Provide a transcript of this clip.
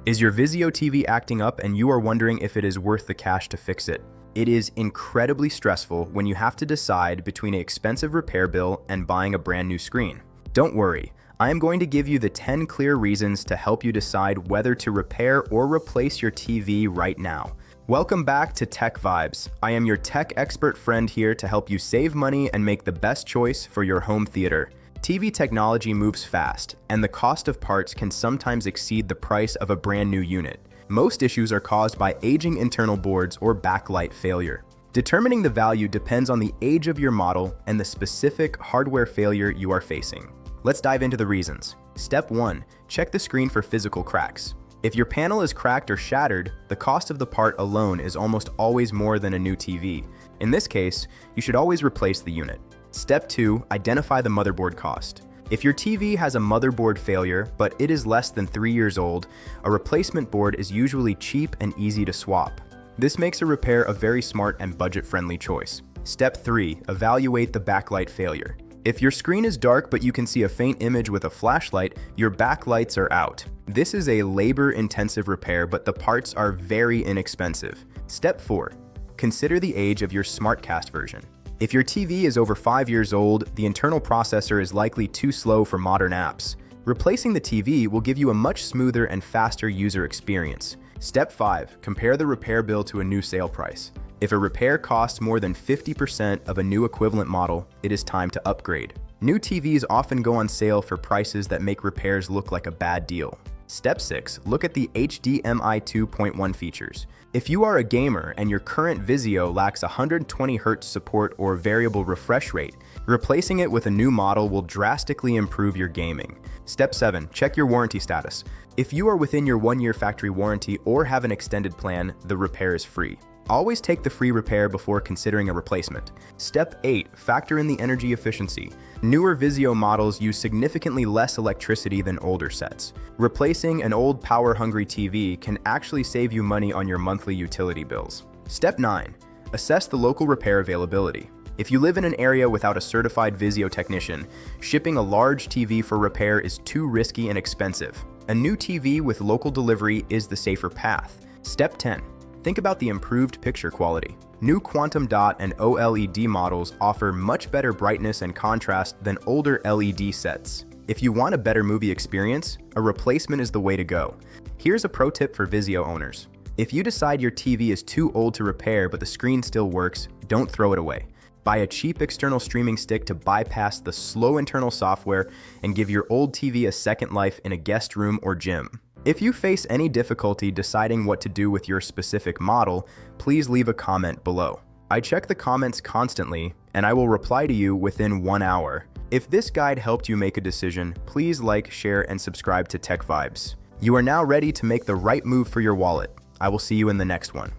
Is your Vizio TV acting up and you are wondering if it is worth the cash to fix it? It is incredibly stressful when you have to decide between an expensive repair bill and buying a brand new screen. Don't worry, I am going to give you the 10 clear reasons to help you decide whether to repair or replace your TV right now. Welcome back to TechVibes. I am your tech expert friend here to help you save money and make the best choice for your home theater. TV technology moves fast, and the cost of parts can sometimes exceed the price of a brand new unit. Most issues are caused by aging internal boards or backlight failure. Determining the value depends on the age of your model and the specific hardware failure you are facing. Let's dive into the reasons. Step 1. Check the screen for physical cracks. If your panel is cracked or shattered, the cost of the part alone is almost always more than a new TV. In this case, you should always replace the unit. Step 2. Identify the motherboard cost. If your TV has a motherboard failure, but it is less than 3 years old, a replacement board is usually cheap and easy to swap. This makes a repair a very smart and budget-friendly choice. Step 3. Evaluate the backlight failure. If your screen is dark but you can see a faint image with a flashlight, your backlights are out. This is a labor-intensive repair, but the parts are very inexpensive. Step 4. Consider the age of your SmartCast version. If your TV is over 5 years old, the internal processor is likely too slow for modern apps. Replacing the TV will give you a much smoother and faster user experience. Step 5. Compare the repair bill to a new sale price. If a repair costs more than 50% of a new equivalent model, it is time to upgrade. New TVs often go on sale for prices that make repairs look like a bad deal. Step 6. Look at the HDMI 2.1 features. If you are a gamer and your current Vizio lacks 120Hz support or variable refresh rate, replacing it with a new model will drastically improve your gaming. Step 7. Check your warranty status. If you are within your 1-year factory warranty or have an extended plan, the repair is free. Always take the free repair before considering a replacement. Step 8. Factor in the energy efficiency. Newer Vizio models use significantly less electricity than older sets. Replacing an old power-hungry TV can actually save you money on your monthly utility bills. Step 9. Assess the local repair availability. If you live in an area without a certified Vizio technician, shipping a large TV for repair is too risky and expensive. A new TV with local delivery is the safer path. Step 10. Think about the improved picture quality. New quantum dot and OLED models offer much better brightness and contrast than older LED sets. If you want a better movie experience, a replacement is the way to go. Here's a pro tip for Vizio owners. If you decide your TV is too old to repair but the screen still works, don't throw it away. Buy a cheap external streaming stick to bypass the slow internal software and give your old TV a second life in a guest room or gym. If you face any difficulty deciding what to do with your specific model, please leave a comment below. I check the comments constantly, and I will reply to you within 1 hour. If this guide helped you make a decision, please like, share, and subscribe to TechVibes. You are now ready to make the right move for your wallet. I will see you in the next one.